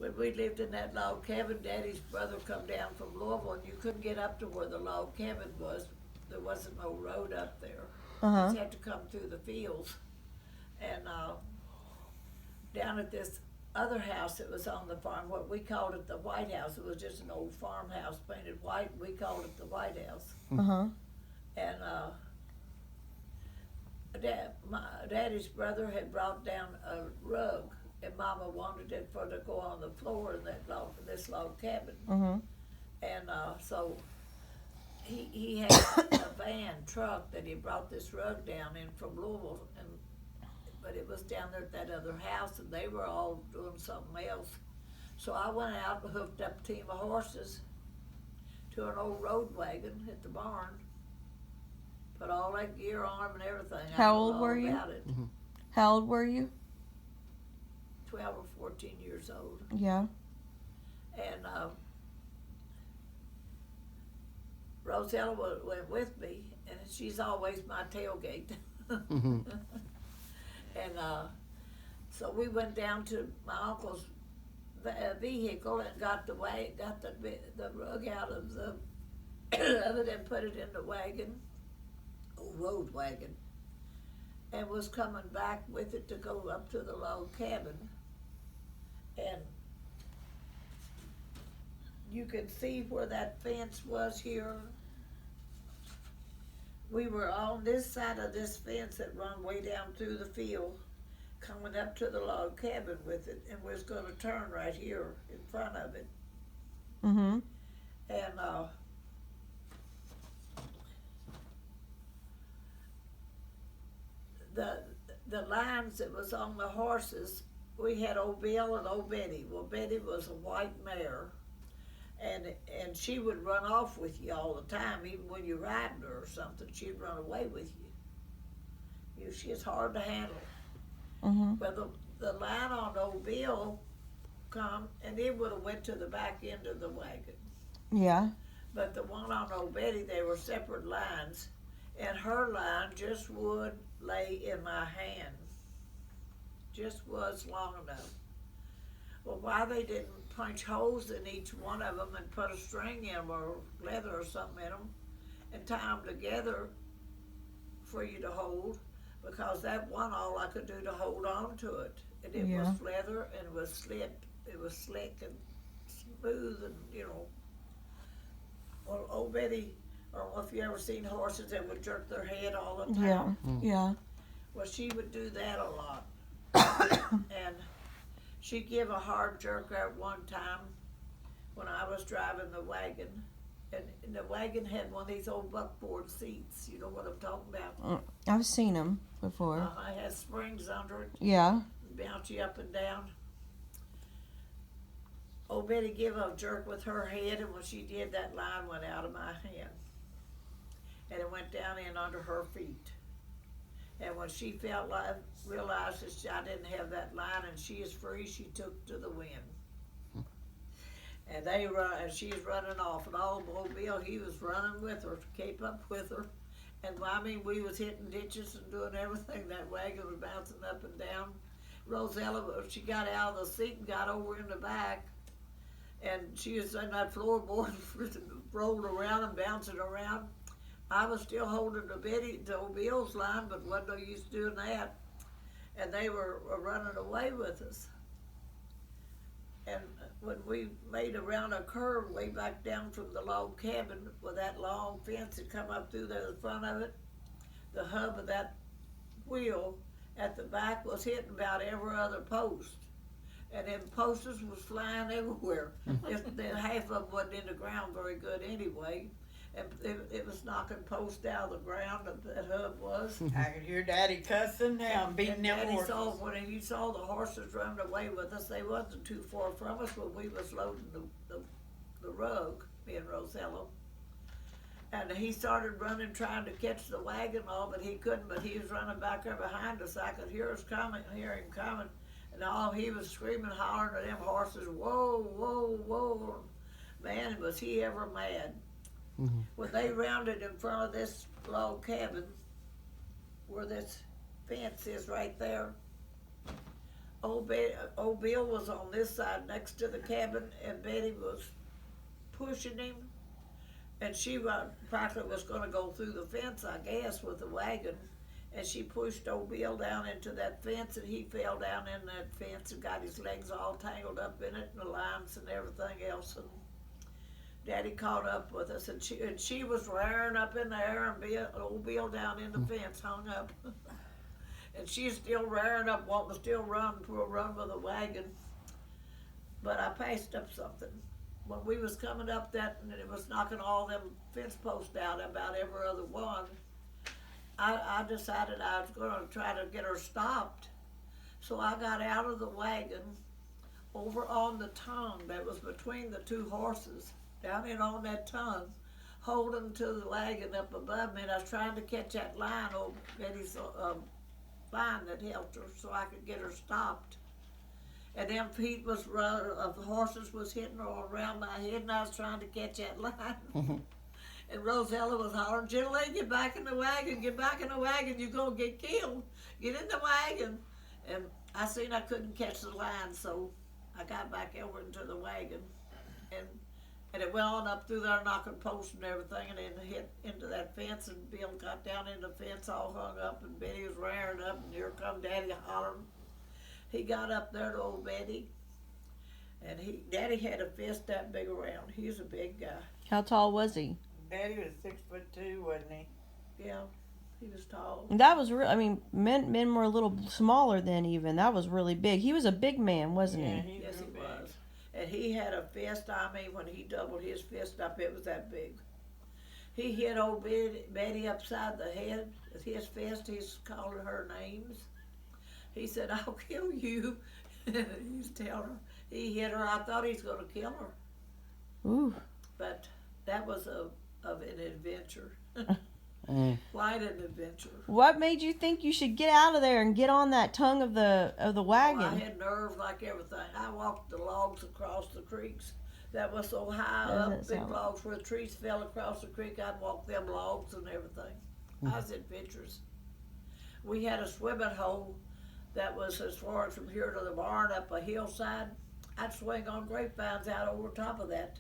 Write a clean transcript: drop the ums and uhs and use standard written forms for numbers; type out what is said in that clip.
when we lived in that log cabin, Daddy's brother come down from Louisville, and you couldn't get up to where the log cabin was. There wasn't no road up there. Uh-huh. You had to come through the fields. And down at this other house that was on the farm, what we called it the White House. It was just an old farmhouse painted white. We called it the White House. Uh-huh. And my daddy's brother had brought down a rug, and Mama wanted it for to go on the floor in this log cabin. Uh-huh. And so he had a van truck that he brought this rug down in from Louisville, but it was down there at that other house, and they were all doing something else. So I went out and hooked up a team of horses to an old road wagon at the barn. Put all that gear on them and everything. How old were you? Mm-hmm. How old were you? 12 or 14 years old. Yeah. And Rosella went with me, and she's always my tailgate. Mm-hmm. And so we went down to my uncle's vehicle and got the rug out of of it and put it in the wagon, road wagon, and was coming back with it to go up to the log cabin. And you can see where that fence was here. We were on this side of this fence that run way down through the field, coming up to the log cabin with it, and was going to turn right here in front of it. Mm-hmm. And the lines that was on the horses, we had old Bill and old Betty. Well, Betty was a white mare, and she would run off with you all the time, even when you're riding her or something. She'd run away with you. She's hard to handle. Mm-hmm. But the line on old Bill come, and it would have went to the back end of the wagon. Yeah. But the one on old Betty, they were separate lines, and her line just would lay in my hand. Just was long enough. Well, why they didn't punch holes in each one of them and put a string in them or leather or something in them and tie them together for you to hold, because that one, all I could do to hold on to it. And it was leather, and it was slick and smooth, and Well, old Betty, I don't know if you ever seen horses that would jerk their head all the time. Yeah. Yeah. Well, she would do that a lot. And she'd give a hard jerk at one time when I was driving the wagon. And the wagon had one of these old buckboard seats. You know what I'm talking about? I've seen them before. It has springs under it. Yeah. Bounce you up and down. Old Betty give a jerk with her head, and when she did, that line went out of my hand. And it went down in under her feet. And when she realized that I didn't have that line and she is free, she took to the wind. And they run, and she's running off, and old Bill, he was running with her to keep up with her. And I mean, we was hitting ditches and doing everything. That wagon was bouncing up and down. Rosella, she got out of the seat and got over in the back, and she was in that floorboard, rolled around and bouncing around. I was still holding the old Bill's line, but wasn't no use doing that. And they were running away with us. And when we made around a curve way back down from the log cabin with that long fence that come up through there, the front of it, the hub of that wheel at the back was hitting about every other post. And them posters was flying everywhere. Then half of them wasn't in the ground very good anyway. And it was knocking posts out of the ground, that hub was. I could hear Daddy cussing now and beating them Daddy horses. when he saw the horses running away with us, they wasn't too far from us when we was loading the rug, me and Rosella. And he started running, trying to catch the wagon all, but he couldn't, but he was running back there behind us. I could hear him coming. And all he was screaming, hollering at them horses, whoa, whoa, whoa. Man, was he ever mad. Mm-hmm. When they rounded in front of this log cabin, where this fence is right there, Old Bill was on this side next to the cabin, and Betty was pushing him, and she practically was going to go through the fence, I guess, with the wagon, and she pushed old Bill down into that fence, and he fell down in that fence and got his legs all tangled up in it, and the lines and everything else, and Daddy caught up with us, and she was rearing up in the air, and old Bill down in the fence hung up. And she's still rearing up, wanting to still run with the wagon. But I passed up something. When we was coming up that, and it was knocking all them fence posts out, about every other one, I decided I was going to try to get her stopped. So I got out of the wagon over on the tongue that was between the two horses, down in on that tongue, holding to the wagon up above me, and I was trying to catch that line, old Betty's line that held her, so I could get her stopped. And them feet was of the horses was hitting her all around my head, and I was trying to catch that line. And Rosella was hollering, "Gentle lady, get back in the wagon, get back in the wagon, you're gonna get killed. Get in the wagon." And I seen I couldn't catch the line, so I got back over into the wagon. And it went on up through there, knocking posts and everything, and then hit into that fence, and Bill got down in the fence all hung up, and Betty was rearing up, and here come Daddy hollering. He got up there to old Betty, and Daddy had a fist that big around. He was a big guy. How tall was he? Daddy was 6'2", wasn't he? Yeah, he was tall. That was real. I mean, men were a little smaller then. Even that was really big. He was a big man, wasn't Yeah, he? Yes, he was. And he had a fist, I mean, when he doubled his fist up, it was that big. He hit old Betty upside the head with his fist. He's calling her names. He said, "I'll kill you." He's telling her. He hit her. I thought he was going to kill her. Ooh. But that was of an adventure. Quite an adventure. What made you think you should get out of there and get on that tongue of the wagon? Oh, I had nerve like everything. I walked the logs across the creeks that was so high Doesn't up, big sound- logs where the trees fell across the creek. I'd walk them logs and everything. I was adventurous. We had a swimming hole that was as far as from here to the barn up a hillside. I'd swing on grapevines out over top of that.